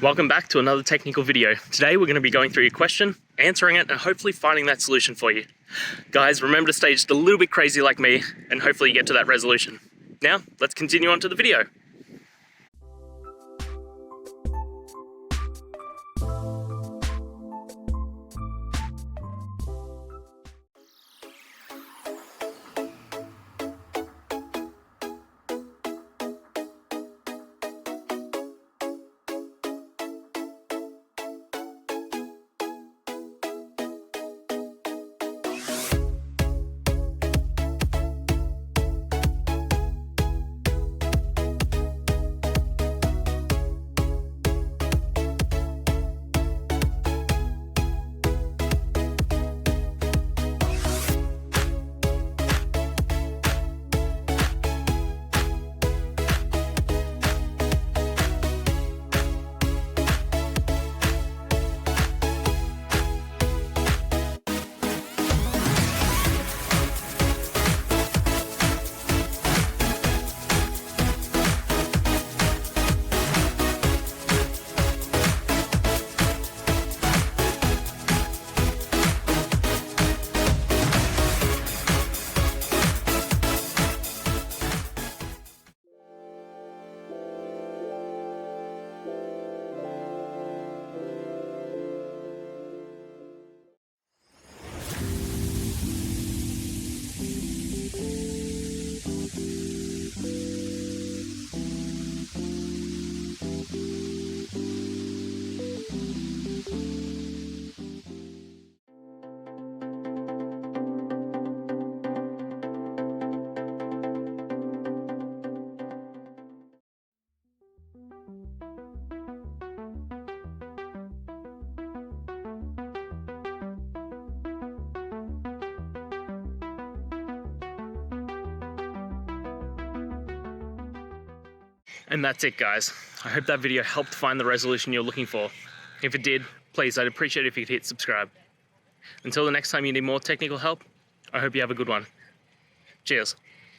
Welcome back to another technical video. Today we're going to be going through your question, answering it, and hopefully finding that solution for you. Guys, remember to stay just a little bit crazy like me, and hopefully you get to that resolution. Now, let's continue on to the video. And that's it, guys. I hope that video helped find the resolution you're looking for. If it did, please, I'd appreciate it if you could hit subscribe. Until the next time you need more technical help, I hope you have a good one. Cheers.